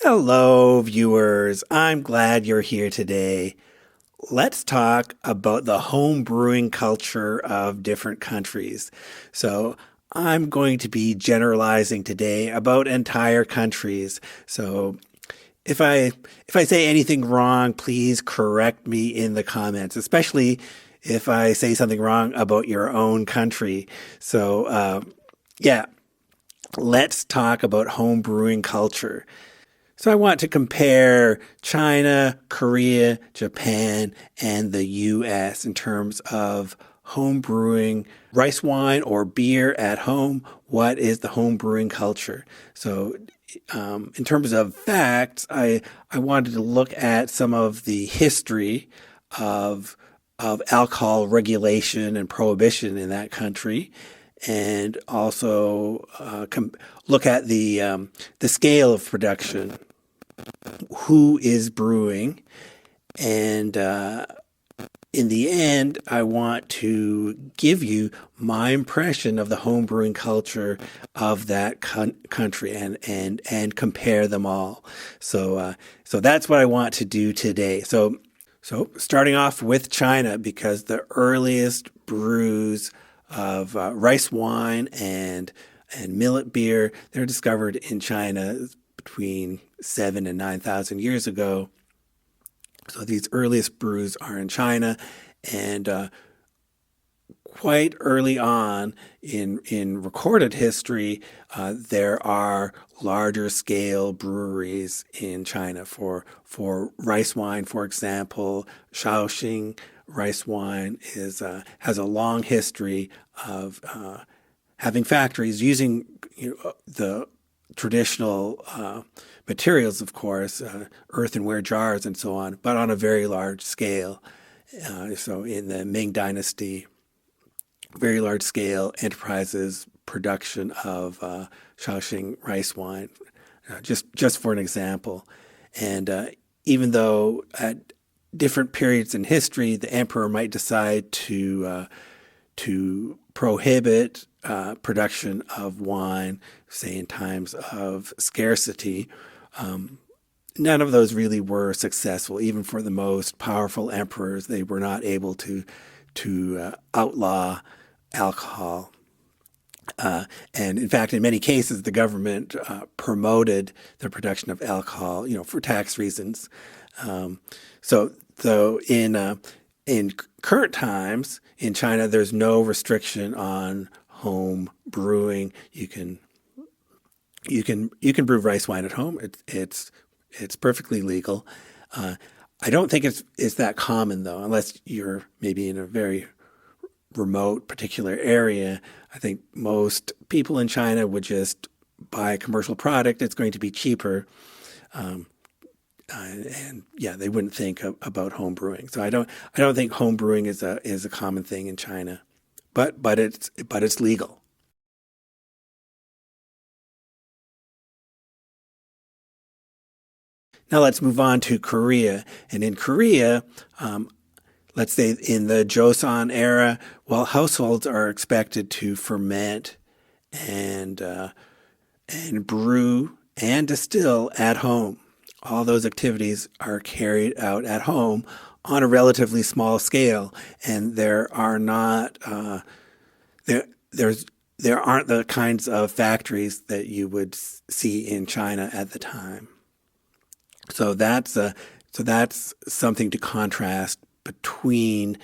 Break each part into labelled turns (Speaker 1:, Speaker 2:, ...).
Speaker 1: Hello, viewers. I'm glad you're here today. Let's talk about the home brewing culture of different countries. So, I'm going to be generalizing today about entire countries. So, if I say anything wrong, please correct me in the comments, especially if I say something wrong about your own country. Yeah, let's talk about home brewing culture. So I want to compare China, Korea, Japan, and the US in terms of home brewing rice wine or beer at home. What is the home brewing culture? So in terms of facts, I wanted to look at some of the history of alcohol regulation and prohibition in that country, and also look at the scale of production, who is brewing, and in the end, I want to give you my impression of the home brewing culture of that country and compare them all. So that's what I want to do today. So starting off with China, because the earliest brews of rice wine and millet beer, they're discovered in China between 7 and 9,000 years ago. So these earliest brews are in China, and quite early on in recorded history, there are larger scale breweries in China for rice wine. For example, Shaoxing rice wine has a long history of having factories using the traditional materials, of course, earthenware jars and so on, but on a very large scale. So in the Ming Dynasty, very large scale enterprises production of Shaoxing rice wine, just for an example. And even though at different periods in history, the emperor might decide to prohibit production of wine, say in times of scarcity, none of those really were successful. Even for the most powerful emperors, they were not able to outlaw alcohol. And in fact, in many cases, the government promoted the production of alcohol, for tax reasons. So in current times in China, there's no restriction on home brewing. You can brew rice wine at home. It's perfectly legal. I don't think it's that common though, unless you're maybe in a very remote particular area. I think most people in China would just buy a commercial product. It's going to be cheaper. And yeah, they wouldn't think about home brewing. So I don't think home brewing is a common thing in China, but it's legal. Now let's move on to Korea. And in Korea, let's say in the Joseon era, well, households are expected to ferment and brew and distill at home. All those activities are carried out at home on a relatively small scale, and there are not there aren't the kinds of factories that you would see in China at the time. So that's something to contrast between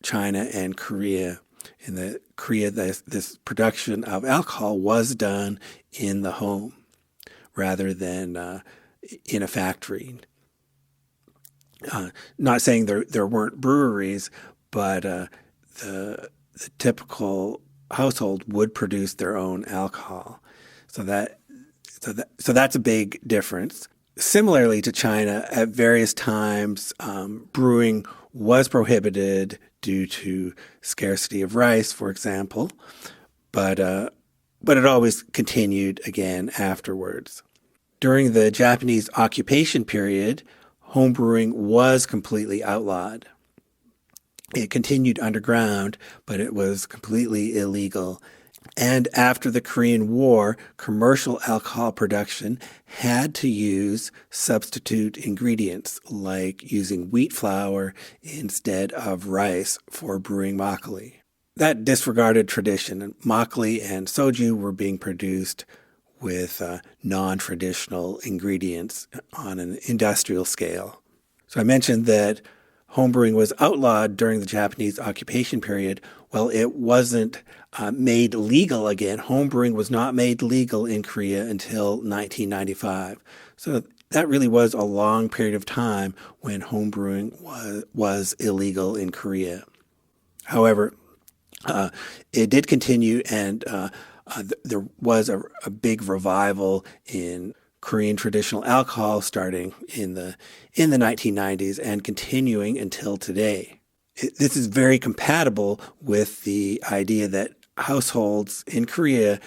Speaker 1: China and Korea. In the Korea, this production of alcohol was done in the home rather than in a factory. Not saying there weren't breweries, but the typical household would produce their own alcohol. So that's a big difference. Similarly to China, at various times, brewing was prohibited due to scarcity of rice, for example, but it always continued again afterwards. During the Japanese occupation period, homebrewing was completely outlawed. It continued underground, but it was completely illegal. And after the Korean War, commercial alcohol production had to use substitute ingredients like using wheat flour instead of rice for brewing makgeolli. That disregarded tradition, and makgeolli and soju were being produced with non-traditional ingredients on an industrial scale. So I mentioned that homebrewing was outlawed during the Japanese occupation period. Well, it wasn't made legal again. Homebrewing was not made legal in Korea until 1995. So that really was a long period of time when homebrewing was illegal in Korea. However, it did continue, and there was a big revival in Korean traditional alcohol starting in the 1990s and continuing until today. This is very compatible with the idea that households in Korea,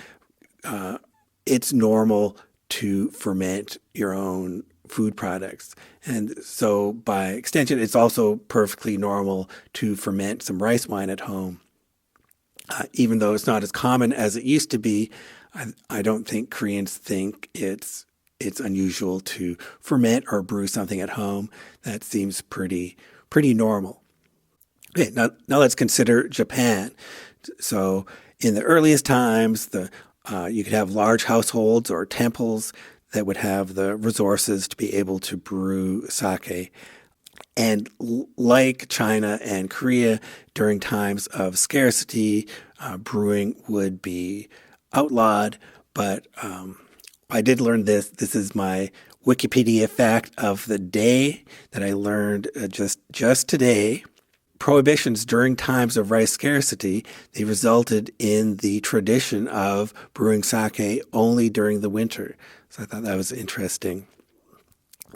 Speaker 1: it's normal to ferment your own food products. And so by extension, it's also perfectly normal to ferment some rice wine at home. Even though it's not as common as it used to be, I don't think Koreans think it's unusual to ferment or brew something at home. That seems pretty normal. Okay, now let's consider Japan. So in the earliest times, you could have large households or temples that would have the resources to be able to brew sake. And like China and Korea, during times of scarcity, brewing would be outlawed. But I did learn this. This is my Wikipedia fact of the day that I learned just today. Prohibitions during times of rice scarcity, they resulted in the tradition of brewing sake only during the winter. So I thought that was interesting,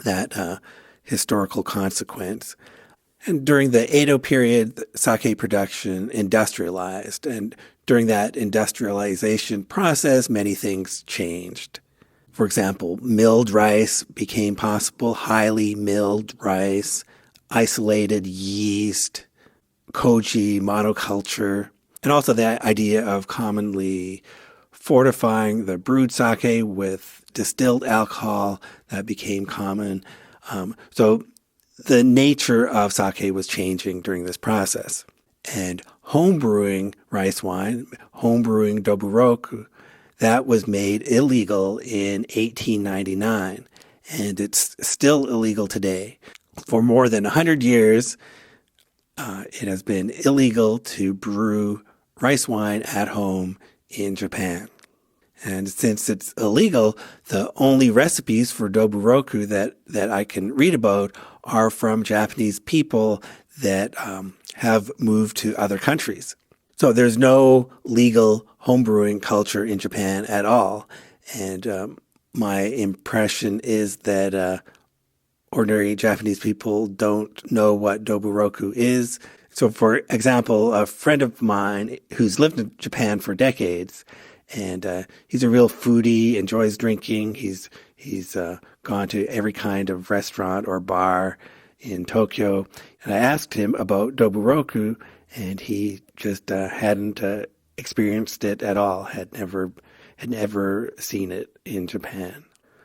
Speaker 1: that historical consequence. And during the Edo period, sake production industrialized. And during that industrialization process, many things changed. For example, milled rice became possible, highly milled rice, isolated yeast, koji, monoculture, and also the idea of commonly fortifying the brewed sake with distilled alcohol that became common. So the nature of sake was changing during this process. And homebrewing rice wine, homebrewing Doburoku, that was made illegal in 1899, and it's still illegal today. For more than 100 years, it has been illegal to brew rice wine at home in Japan. And since it's illegal, the only recipes for Doburoku that I can read about are from Japanese people that have moved to other countries. So there's no legal homebrewing culture in Japan at all. And my impression is that ordinary Japanese people don't know what Doburoku is. So, for example, a friend of mine who's lived in Japan for decades, and he's a real foodie, enjoys drinking. He's gone to every kind of restaurant or bar in Tokyo. And I asked him about Doburoku, and he just hadn't experienced it at all, had never seen it in Japan.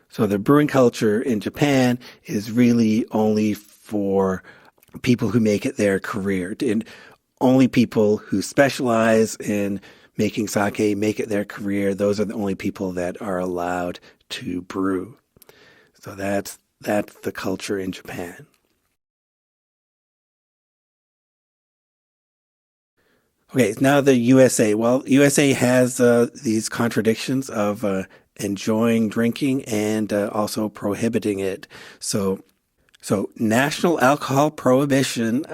Speaker 1: So the brewing culture in Japan is really only for people who make it their career, and only people who specialize in making sake make it their career. Those are the only people that are allowed to brew. So that's the culture in Japan. Okay, now the USA. Well, USA has these contradictions of enjoying drinking and also prohibiting it. So national alcohol prohibition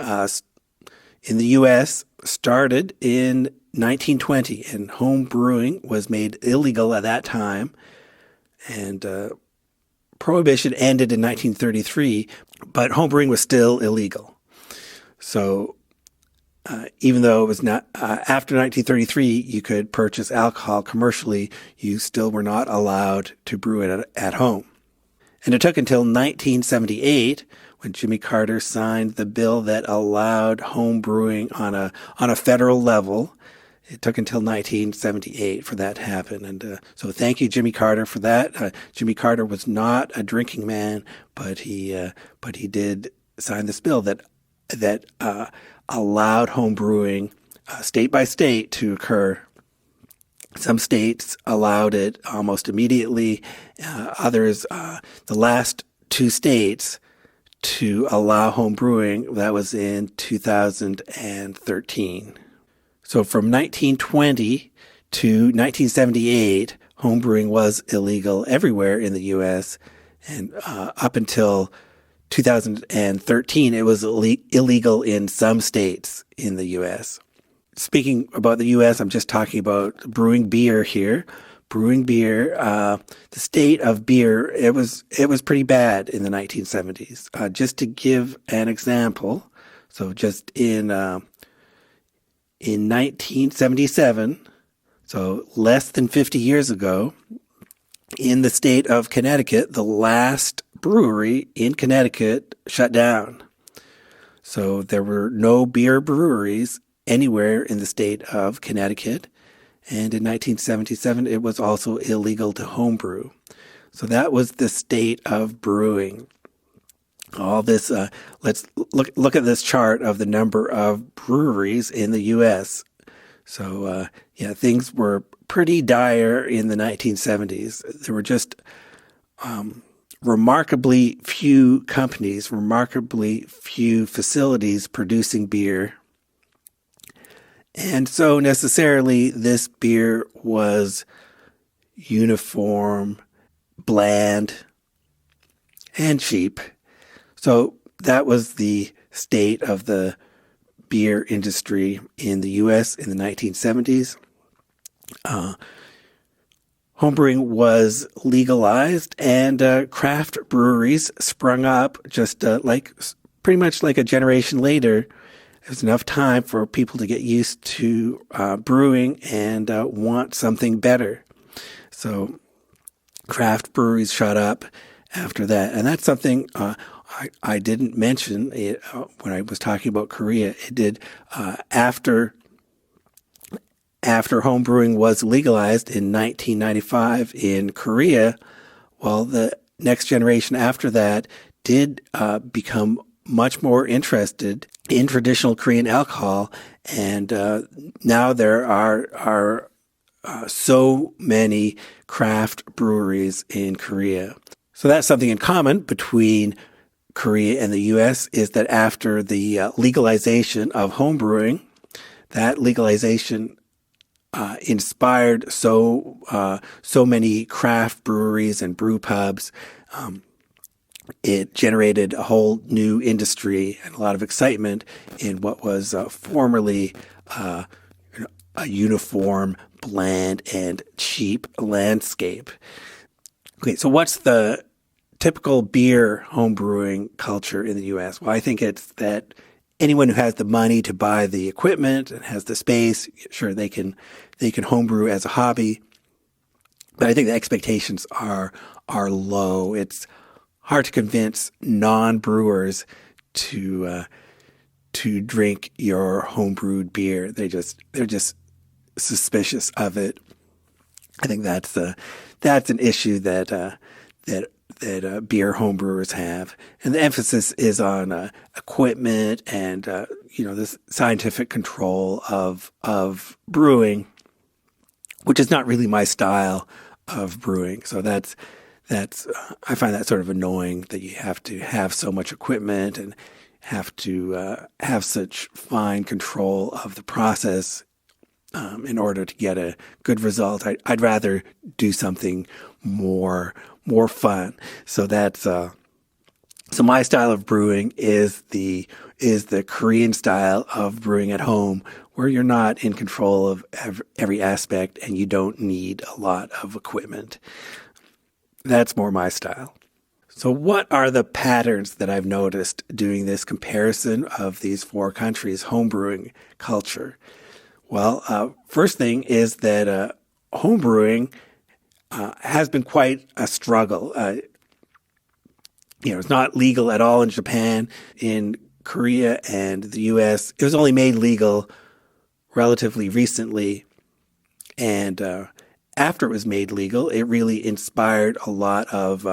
Speaker 1: in the U.S. started in 1920, and home brewing was made illegal at that time. And prohibition ended in 1933, but home brewing was still illegal. So even though it was not after 1933, you could purchase alcohol commercially, you still were not allowed to brew it at home. And it took until 1978 when Jimmy Carter signed the bill that allowed home brewing on a federal level. It took until 1978 for that to happen. And so thank you, Jimmy Carter, for that. Jimmy Carter was not a drinking man, but he did sign this bill that allowed home brewing state by state to occur. Some states allowed it almost immediately. Others, the last two states to allow home brewing, that was in 2013. So from 1920 to 1978, home brewing was illegal everywhere in the U.S. And up until 2013, it was illegal in some states in the U.S. Speaking about the U.S., I'm just talking about brewing beer here. Brewing beer, the state of beer, it was pretty bad in the 1970s. Just to give an example, so just in 1977, so less than 50 years ago, in the state of Connecticut, the last brewery in Connecticut shut down. So there were no beer breweries anywhere in the state of Connecticut. And in 1977, it was also illegal to homebrew. So that was the state of brewing. All this, let's look at this chart of the number of breweries in the U.S. So, things were pretty dire in the 1970s. There were just remarkably few companies, remarkably few facilities producing beer. And so necessarily this beer was uniform, bland, and cheap. So that was the state of the beer industry in the U.S. in the 1970s. Homebrewing was legalized, and craft breweries sprung up just pretty much like a generation later. It was enough time for people to get used to brewing and want something better. So craft breweries shot up after that. And that's something I didn't mention when I was talking about Korea. It did after home brewing was legalized in 1995 in Korea. Well, the next generation after that did become much more interested in traditional Korean alcohol, and now there are so many craft breweries in Korea. So that's something in common between Korea and the U.S. is that after the legalization of home brewing, that legalization inspired so many craft breweries and brew pubs. It generated a whole new industry and a lot of excitement in what was formerly a uniform, bland, and cheap landscape. Okay, so what's the typical beer homebrewing culture in the U.S.? Well, I think it's that anyone who has the money to buy the equipment and has the space, sure, they can homebrew as a hobby. But I think the expectations are low. It's hard to convince non-brewers to drink your homebrewed beer. They're just suspicious of it. I think that's an issue that beer homebrewers have, and the emphasis is on equipment and this scientific control of brewing, which is not really my style of brewing. So that's I find that sort of annoying that you have to have so much equipment and have to have such fine control of the process in order to get a good result. I'd rather do something more fun. So that's so my style of brewing is the Korean style of brewing at home, where you're not in control of every aspect and you don't need a lot of equipment. That's more my style. So what are the patterns that I've noticed doing this comparison of these four countries' homebrewing culture? Well, first thing is that homebrewing has been quite a struggle. It's not legal at all in Japan. In Korea and the U.S., it was only made legal relatively recently. And after it was made legal, it really inspired a lot of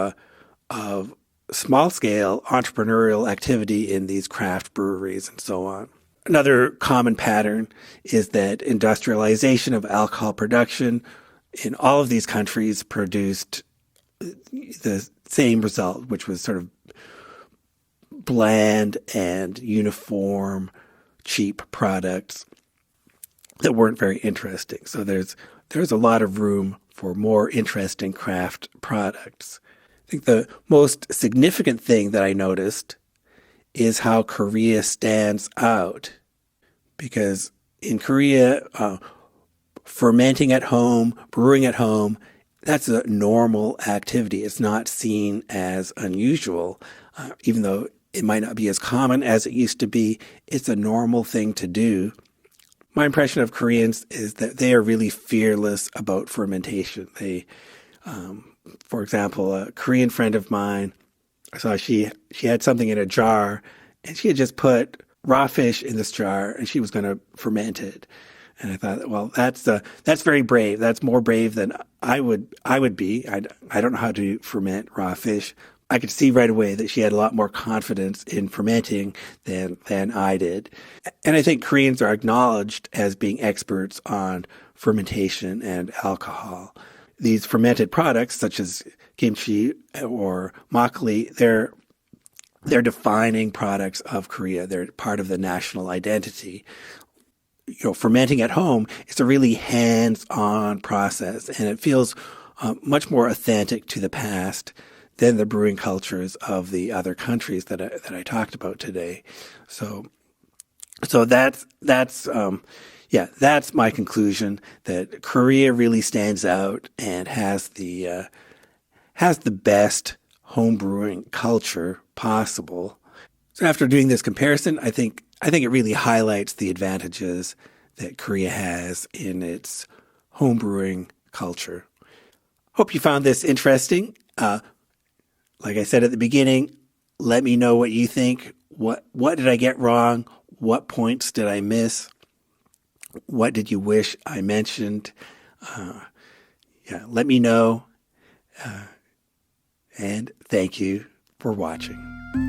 Speaker 1: small-scale entrepreneurial activity in these craft breweries and so on. Another common pattern is that industrialization of alcohol production in all of these countries produced the same result, which was sort of bland and uniform, cheap products that weren't very interesting. So there's a lot of room for more interesting craft products. I think the most significant thing that I noticed is how Korea stands out. Because in Korea, fermenting at home, brewing at home, that's a normal activity. It's not seen as unusual, even though it might not be as common as it used to be. It's a normal thing to do. My impression of Koreans is that they are really fearless about fermentation. For example, a Korean friend of mine, I saw she had something in a jar, and she had just put raw fish in this jar, and she was going to ferment it. And I thought, well, that's very brave. That's more brave than I would be. I don't know how to ferment raw fish. I could see right away that she had a lot more confidence in fermenting than I did. And I think Koreans are acknowledged as being experts on fermentation and alcohol. These fermented products, such as kimchi or makgeolli, they're defining products of Korea. They're part of the national identity. Fermenting at home is a really hands-on process, and it feels much more authentic to the past than the brewing cultures of the other countries that I talked about today. So that's my conclusion, that Korea really stands out and has the best home brewing culture possible. So after doing this comparison, I think it really highlights the advantages that Korea has in its home brewing culture. Hope you found this interesting. Like I said at the beginning, let me know what you think. What did I get wrong? What points did I miss? What did you wish I mentioned? Let me know. And thank you for watching.